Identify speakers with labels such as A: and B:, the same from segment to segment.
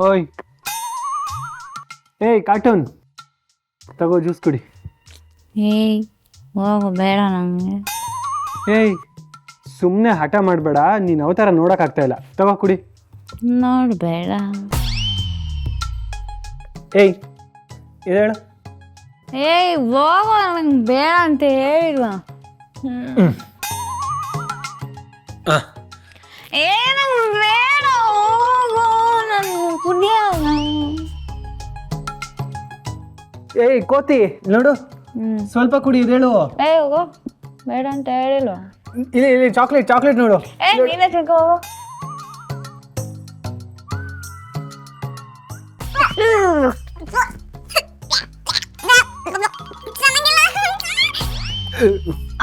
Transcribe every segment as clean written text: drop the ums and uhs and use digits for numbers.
A: ಓಯ್ ಏಯ್ ಕಾರ್ಟೂನ್ ತಗೋ ಜ್ಯೂಸ್ ಕುಡಿ.
B: ಏಯ್ ಹೋಗು, ಬೇಡ ನನಗೆ.
A: ಏಯ್ ಸುಮ್ಮನೆ ಹಠ ಮಾಡಬೇಡ, ನೀನು ಅವತಾರ ನೋಡೋಕ್ಕಾಗ್ತಾ ಇಲ್ಲ. ತಗೋ ಕುಡಿ.
B: ನೋಡಬೇಡ.
A: ಏಯ್ ಹೇಳು.
B: ಏಯ್ ಹೋಗು, ನಂಗೆ ಬೇಡ ಅಂತ ಹೇಳಿಲ್ವಾ? ಏ ನಂಗೆ ಬೇಡ, ಹೋಗು, ನಾನು ಕುಡಿಯಲ್ಲ.
A: ಏಯ್ ಕೋತಿ ನೋಡು, ಸ್ವಲ್ಪ ಕುಡಿ. ಇದೇಳು.
B: ಏಯ್ ಹೋಗು, ಬೇಡ ಅಂತ ಹೇಳಿಲ್ವಾ?
A: ಇಲ್ಲಿ ಇಲ್ಲಿ ಚಾಕ್ಲೇಟ್ ನೋಡು.
B: ಏ ನೀನೇ ತಿಳ್ಕೊ.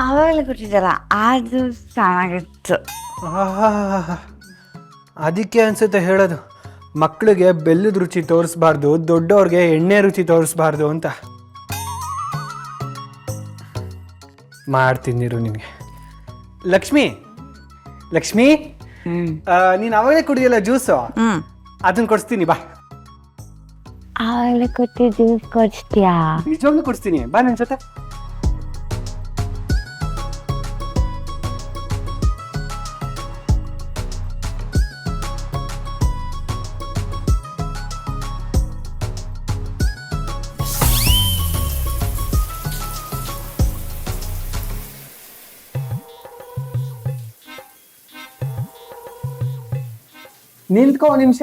B: ಅವಾಗಲೇ ಕೊಟ್ಟಿದ್ದಲ್ಲ, ಅದು ಚೆನ್ನಾಗಿತ್ತು.
A: ಅದಕ್ಕೆ ಅನ್ಸುತ್ತೆ ಹೇಳೋದು, ಮಕ್ಕಳಿಗೆ ಬೆಲ್ಲದ ರುಚಿ ತೋರಿಸ್ಬಾರ್ದು, ದೊಡ್ಡವ್ರಿಗೆ ಎಣ್ಣೆ ರುಚಿ ತೋರಿಸ್ಬಾರ್ದು ಅಂತ. ಮಾಡ್ತಿದ್ದಿರು ನಿನಗೆ. ಲಕ್ಷ್ಮಿ ನೀನು ಅವಾಗಲೇ ಕುಡಿಯಲ್ಲ ಜ್ಯೂಸು, ಅದನ್ನ ಕೊಡಿಸ್ತೀನಿ ಬಾ.
B: ಅವಾಗಲೇ ಕೊಟ್ಟು ಜ್ಯೂಸ್ ಕೊಡಿಸ್ತೀಯಾ?
A: ನಿಜವಾಗ್ಲೂ ಕೊಡಿಸ್ತೀನಿ, ಬಾ ನನ್ನ ಜೊತೆ. ನಿಂತ್ಕೋ ನಿಮಿಷ.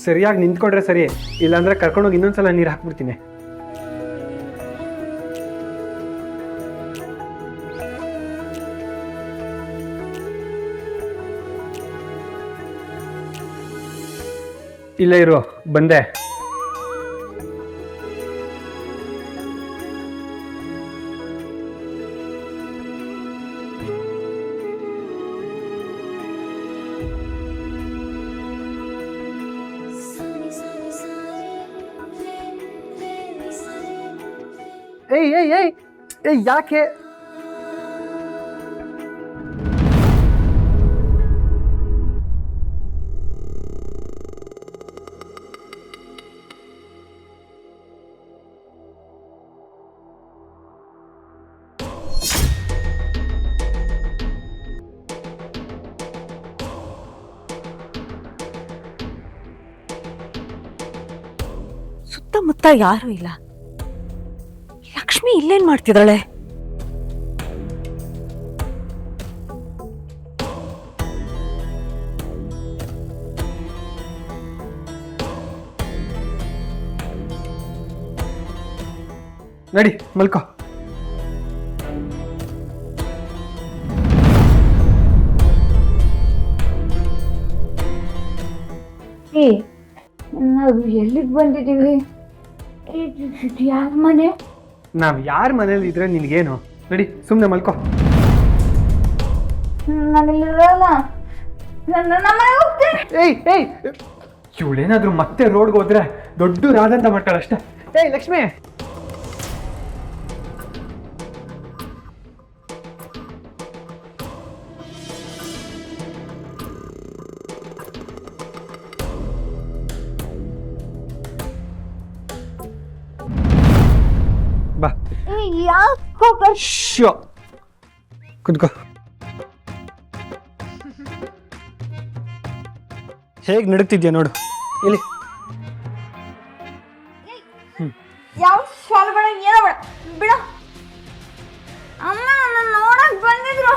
A: ಸರಿಯಾಗಿ ನಿಂತ್ಕೊಂಡ್ರೆ ಸರಿ, ಇಲ್ಲಾಂದ್ರೆ ಕರ್ಕೊಂಡೋಗಿ ಇನ್ನೊಂದ್ಸಲ ನೀರು ಹಾಕ್ಬಿಡ್ತೀನಿ. ಇಲ್ಲೇ ಇರು, ಬಂದೆ. ಏಯ್ ಏಯ್ ಏಯ್ ಏಯ್ ಯಾಕೆ?
C: ಸುತ್ತಮುತ್ತ ಯಾರು ಇಲ್ಲ. ಲಕ್ಷ್ಮಿ ಇಲ್ಲೇನ್ ಮಾಡ್ತಿದ್ದಾಳೆ?
A: ನಡಿ ಮಲ್ಕೋ.
B: ನಾವು ಎಲ್ಲಿಗೆ ಬಂದಿದ್ದೀವಿ? ಯಾರ ಮನೆ?
A: ನಾವ್ ಯಾರ ಮನೇಲಿ ಇದ್ರೆ ನಿನ್ಗೇನು? ನಡಿ ಸುಮ್ಮನೆ ಮಲ್ಕೋ. ಏಯ್ ಏಯ್ ಇವಳೇನಾದ್ರೂ ಮತ್ತೆ ರೋಡ್ಗೆ ಹೋದ್ರೆ ದೊಡ್ಡ ರಾದಂತ ಮಾಡ್ತಾಳೆ ಅಷ್ಟೇ. ಏಯ್ ಲಕ್ಷ್ಮಿ, ಬಾ. ಕುತ್ಕೋ. ಹೇಗೆ ನಡುಕ್ತಿದ್ಯಾ ನೋಡು. ಇಲ್ಲಿ
B: ಯಾವ ಶಾಲೆ ಬೇಡ ಏನೋ ಬೇಡ ಬಿಡ. ಅಮ್ಮ ನನ್ನ ನೋಡಕ್ ಬಂದಿದ್ರು,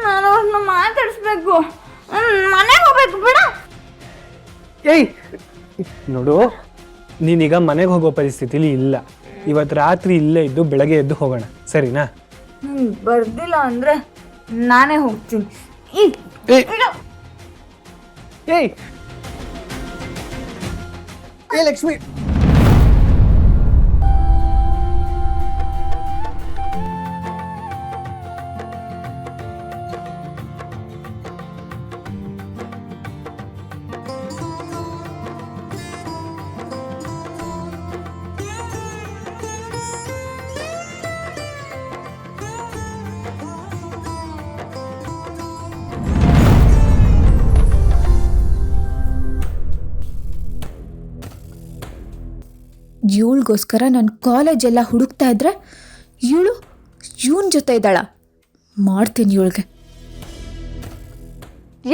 B: ನಾನು ಅವ್ರನ್ನ ಮಾತಾಡಿಸ್ಬೇಕು, ಮನೆಗೆ ಹೋಗ್ಬೇಕು ಬಿಡ.
A: ಏಯ್ ನೋಡು, ನೀನೀಗ ಮನೆಗೆ ಹೋಗೋ ಪರಿಸ್ಥಿತಿಲಿ ಇಲ್ಲ. ಇವತ್ತು ರಾತ್ರಿ ಇಲ್ಲೇ ಇದ್ದು ಬೆಳಗ್ಗೆ ಎದ್ದು ಹೋಗೋಣ, ಸರಿನಾ?
B: ಬರ್ದಿಲ್ಲ ಅಂದ್ರೆ ನಾನೇ ಹೋಗ್ತೀನಿ.
A: ಏಯ್ ಏಯ್ ಏ ಲಕ್ಷ್ಮಿ,
D: ಇವಳಿಗೋಸ್ಕರ ನಾನು ಕಾಲೇಜೆಲ್ಲ ಹುಡುಕ್ತಾ ಇದ್ರೆ ಇವಳು ಇವನ್ ಜೊತೆ ಇದ್ದಾಳ. ಮಾಡ್ತೀನಿ ಇವಳಿಗೆ.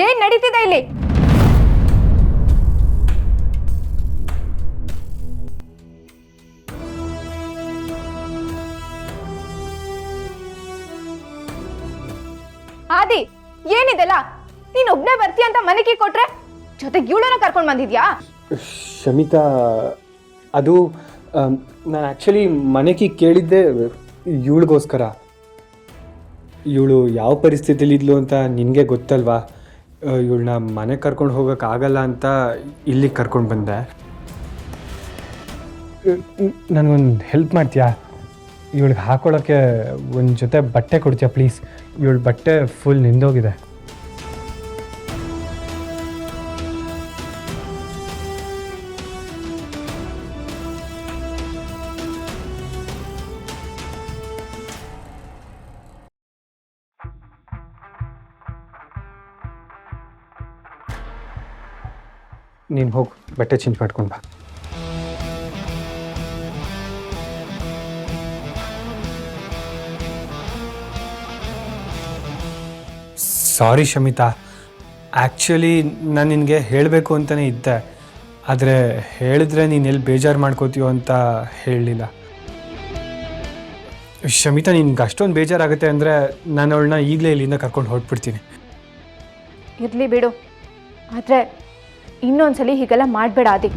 C: ಏನ್ ನಡೀತಿದೆ ಇಲ್ಲಿ? ಆದಿ, ಏನಿದೆಲ್ಲ? ನೀನ್ ಒಬ್ನೇ ಬರ್ತೀಯ ಅಂತ ಮನೆಗೆ ಕೊಟ್ರೆ ಜೊತೆಗೆ ಇವಳನ್ನ ಕರ್ಕೊಂಡ್ ಬಂದಿದ್ಯಾ?
A: ಶಮಿತಾ, ಅದು ನಾನು ಆ್ಯಕ್ಚುಲಿ ಮನೆಗೆ ಕೇಳಿದ್ದೆ ಇವಳಿಗೋಸ್ಕರ. ಇವಳು ಯಾವ ಪರಿಸ್ಥಿತಿಲಿ ಇದ್ಲು ಅಂತ ನಿನಗೆ ಗೊತ್ತಲ್ವಾ? ಇವಳನ್ನ ಮನೆಗೆ ಕರ್ಕೊಂಡು ಹೋಗೋಕ್ಕಾಗಲ್ಲ ಅಂತ ಇಲ್ಲಿಗೆ ಕರ್ಕೊಂಡು ಬಂದೆ. ನನಗೊಂದು ಹೆಲ್ಪ್ ಮಾಡ್ತೀಯಾ? ಇವಳಿಗೆ ಹಾಕೊಳ್ಳೋಕ್ಕೆ ಒಂದು ಜೊತೆ ಬಟ್ಟೆ ಕೊಡ್ತೀಯಾ ಪ್ಲೀಸ್? ಇವಳ ಬಟ್ಟೆ ಫುಲ್ ನಿಂದೋಗಿದೆ. ನೀನು ಹೋಗಿ ಬಟ್ಟೆ ಚೇಂಜ್ ಮಾಡ್ಕೊಂಡು ಬಾ. ಸಾರಿ ಶಮಿತಾ, ಆ್ಯಕ್ಚುಲಿ ನಾನು ನಿನಗೆ ಹೇಳಬೇಕು ಅಂತಲೇ ಇದ್ದೆ, ಆದರೆ ಹೇಳಿದ್ರೆ ನೀನು ಎಲ್ಲಿ ಬೇಜಾರು ಮಾಡ್ಕೋತೀಯೋ ಅಂತ ಹೇಳಲಿಲ್ಲ. ಶಮಿತಾ, ನಿನ್ಗೆ ಅಷ್ಟೊಂದು ಬೇಜಾರಾಗುತ್ತೆ ಅಂದರೆ ನಾನು ಅವಳನ್ನ ಈಗಲೇ ಇಲ್ಲಿಂದ ಕರ್ಕೊಂಡು ಹೊರಟ್ಬಿಡ್ತೀನಿ.
C: ಇರ್ಲಿ ಬಿಡು, ಆದರೆ ಇನ್ನೊಂದ್ಸಲಿ ಹೀಗೆಲ್ಲ ಮಾಡಬೇಡ ಆದಿ.